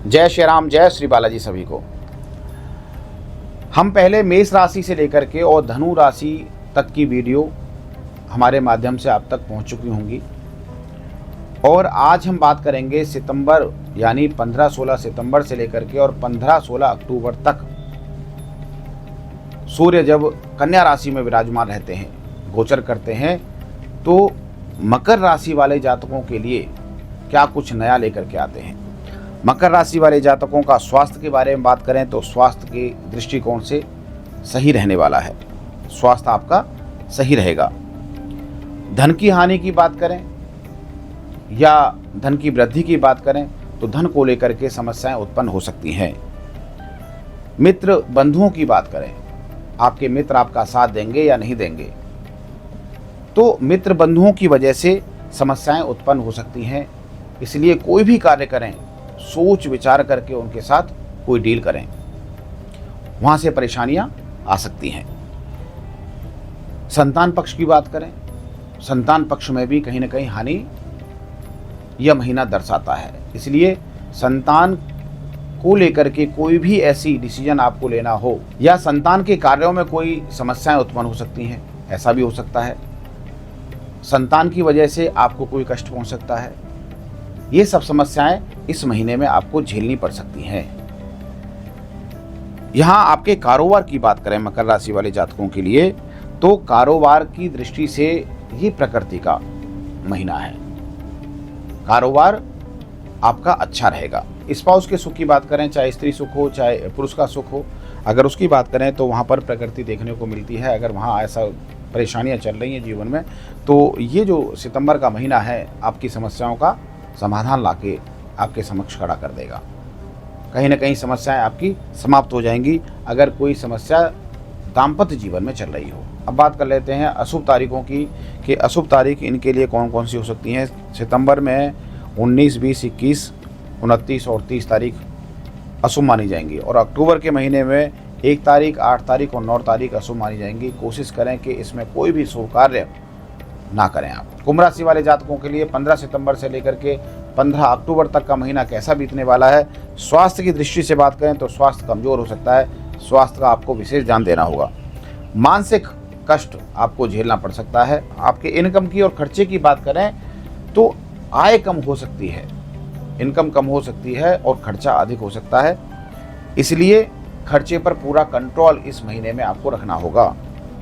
जय श्री राम, जय श्री बालाजी सभी को। हम पहले मेष राशि से लेकर के और धनु राशि तक की वीडियो हमारे माध्यम से आप तक पहुंच चुकी होंगी और आज हम बात करेंगे सितंबर यानी 15-16 सितंबर से लेकर के और 15-16 अक्टूबर तक सूर्य जब कन्या राशि में विराजमान रहते हैं, गोचर करते हैं, तो मकर राशि वाले जातकों के लिए क्या कुछ नया लेकर के आते हैं। मकर राशि वाले जातकों का स्वास्थ्य के बारे में बात करें तो स्वास्थ्य के दृष्टिकोण से सही रहने वाला है, स्वास्थ्य आपका सही रहेगा। धन की हानि की बात करें या धन की वृद्धि की बात करें तो धन को लेकर के समस्याएं उत्पन्न हो सकती हैं। मित्र बंधुओं की बात करें, आपके मित्र आपका साथ देंगे या नहीं देंगे, तो मित्र बंधुओं की वजह से समस्याएं उत्पन्न हो सकती हैं। इसलिए कोई भी कार्य करें सोच विचार करके उनके साथ कोई डील करें, वहां से परेशानियां आ सकती हैं। संतान पक्ष की बात करें, संतान पक्ष में भी कहीं ना कहीं हानि यह महीना दर्शाता है। इसलिए संतान को लेकर के कोई भी ऐसी डिसीजन आपको लेना हो या संतान के कार्यों में कोई समस्याएं उत्पन्न हो सकती हैं, ऐसा भी हो सकता है। संतान की वजह से आपको कोई कष्ट पहुंच सकता है। ये सब समस्याएं इस महीने में आपको झेलनी पड़ सकती हैं। यहां आपके कारोबार की बात करें मकर राशि वाले जातकों के लिए, तो कारोबार की दृष्टि से ये प्रकृति का महीना है। कारोबार आपका अच्छा रहेगा। स्पाउस के सुख की बात करें, चाहे स्त्री सुख हो चाहे पुरुष का सुख हो, अगर उसकी बात करें तो वहाँ पर प्रकृति देखने को मिलती है। अगर वहाँ ऐसा परेशानियाँ चल रही हैं जीवन में, तो ये जो सितंबर का महीना है आपकी समस्याओं का समाधान लाके आपके समक्ष खड़ा कर देगा। कहीं ना कहीं समस्याएं आपकी समाप्त हो जाएंगी अगर कोई समस्या दाम्पत्य जीवन में चल रही हो। अब बात कर लेते हैं अशुभ तारीखों की कि अशुभ तारीख इनके लिए कौन कौन सी हो सकती हैं। सितंबर में 19, 20, 21, 29 और 30 तारीख अशुभ मानी जाएंगी और अक्टूबर के महीने में 1 तारीख, 8 तारीख और 9 तारीख अशुभ मानी जाएंगी। कोशिश करें कि इसमें कोई भी शुभ कार्य ना करें आप। कुंभ राशि वाले जातकों के लिए 15 सितंबर से लेकर के 15 अक्टूबर तक का महीना कैसा बीतने वाला है। स्वास्थ्य की दृष्टि से बात करें तो स्वास्थ्य कमजोर हो सकता है, स्वास्थ्य का आपको विशेष ध्यान देना होगा। मानसिक कष्ट आपको झेलना पड़ सकता है। आपके इनकम की और खर्चे की बात करें तो आय कम हो सकती है, इनकम कम हो सकती है और खर्चा अधिक हो सकता है। इसलिए खर्चे पर पूरा कंट्रोल इस महीने में आपको रखना होगा।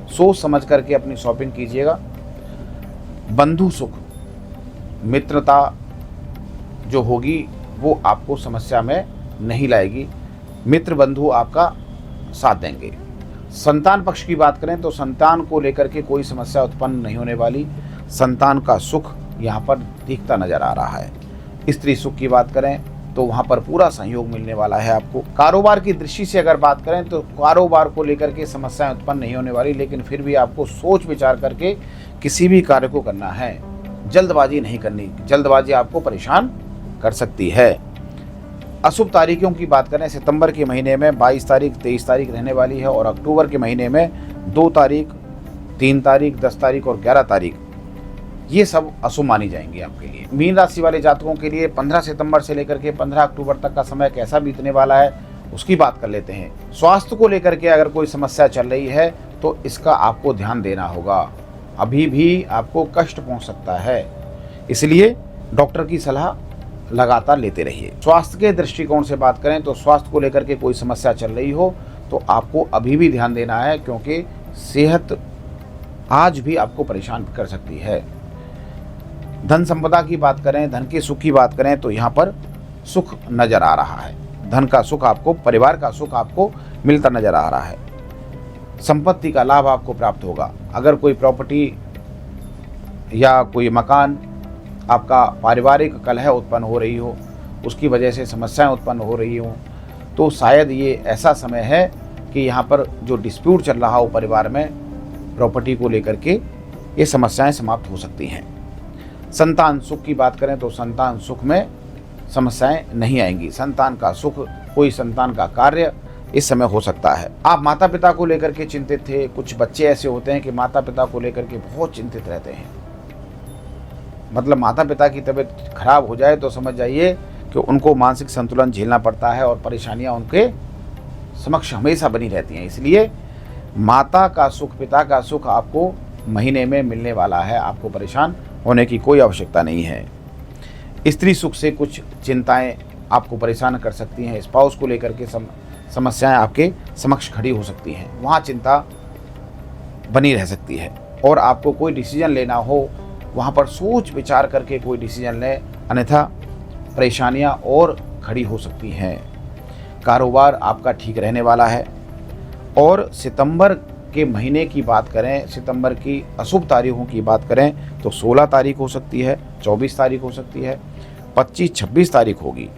सोच समझ करके अपनी शॉपिंग कीजिएगा। बंधु सुख, मित्रता जो होगी वो आपको समस्या में नहीं लाएगी, मित्र बंधु आपका साथ देंगे। संतान पक्ष की बात करें तो संतान को लेकर के कोई समस्या उत्पन्न नहीं होने वाली, संतान का सुख यहाँ पर दिखता नजर आ रहा है। स्त्री सुख की बात करें तो वहाँ पर पूरा सहयोग मिलने वाला है आपको। कारोबार की दृष्टि से अगर बात करें तो कारोबार को लेकर के समस्याएं उत्पन्न नहीं होने वाली, लेकिन फिर भी आपको सोच विचार करके किसी भी कार्य को करना है, जल्दबाजी नहीं करनी। जल्दबाजी आपको परेशान कर सकती है। अशुभ तारीखों की बात करें, सितंबर के महीने में 22 तारीख, 23 तारीख रहने वाली है और अक्टूबर के महीने में 2 तारीख, 3 तारीख, 10 तारीख और 11 तारीख ये सब अशुभ मानी जाएंगी आपके लिए। मीन राशि वाले जातकों के लिए 15 सितंबर से लेकर के 15 अक्टूबर तक का समय कैसा बीतने वाला है उसकी बात कर लेते हैं। स्वास्थ्य को लेकर के अगर कोई समस्या चल रही है तो इसका आपको ध्यान देना होगा। अभी भी आपको कष्ट पहुंच सकता है, इसलिए डॉक्टर की सलाह लगातार लेते रहिए। स्वास्थ्य के दृष्टिकोण से बात करें तो स्वास्थ्य को लेकर के कोई समस्या चल रही हो तो आपको अभी भी ध्यान देना है, क्योंकि सेहत आज भी आपको परेशान कर सकती है। धन संपदा की बात करें, धन के सुख की बात करें तो यहाँ पर सुख नजर आ रहा है। धन का सुख आपको, परिवार का सुख आपको मिलता नजर आ रहा है। संपत्ति का लाभ आपको प्राप्त होगा। अगर कोई प्रॉपर्टी या कोई मकान आपका पारिवारिक कलह उत्पन्न हो रही हो, उसकी वजह से समस्याएं उत्पन्न हो रही हो, तो शायद ये ऐसा समय है कि यहाँ पर जो डिस्प्यूट चल रहा हो परिवार में प्रॉपर्टी को लेकर के, ये समस्याएं समाप्त हो सकती हैं। संतान सुख की बात करें तो संतान सुख में समस्याएं नहीं आएंगी। संतान का सुख, कोई संतान का कार्य इस समय हो सकता है। आप माता पिता को लेकर के चिंतित थे। कुछ बच्चे ऐसे होते हैं कि माता पिता को लेकर के बहुत चिंतित रहते हैं। मतलब माता पिता की तबीयत खराब हो जाए तो समझ जाइए कि कि उनको मानसिक संतुलन झेलना पड़ता है और परेशानियां उनके समक्ष हमेशा बनी रहती हैं। इसलिए माता का सुख, पिता का सुख आपको महीने में मिलने वाला है। आपको परेशान होने की कोई आवश्यकता नहीं है। स्त्री सुख से कुछ चिंताएं आपको परेशान कर सकती हैं। स्पाउस को लेकर के समस्याएं आपके समक्ष खड़ी हो सकती हैं, वहाँ चिंता बनी रह सकती है। और आपको कोई डिसीजन लेना हो, वहाँ पर सोच विचार करके कोई डिसीजन लें, अन्यथा परेशानियाँ और खड़ी हो सकती हैं। कारोबार आपका ठीक रहने वाला है। और सितंबर के महीने की बात करें, सितंबर की अशुभ तारीखों की बात करें तो 16 तारीख हो सकती है, 24 तारीख हो सकती है, 25-26 तारीख होगी।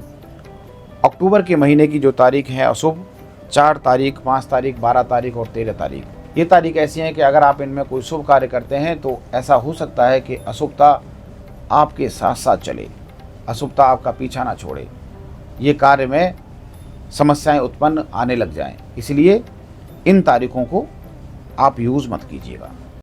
अक्टूबर के महीने की जो तारीख है अशुभ 4 तारीख, 5 तारीख, 12 तारीख और 13 तारीख। ये तारीख ऐसी हैं कि अगर आप इनमें कोई शुभ कार्य करते हैं तो ऐसा हो सकता है कि अशुभता आपके साथ साथ चले, अशुभता आपका पीछा ना छोड़े, ये कार्य में समस्याएं उत्पन्न आने लग जाएं। इसलिए इन तारीखों को आप यूज़ मत कीजिएगा।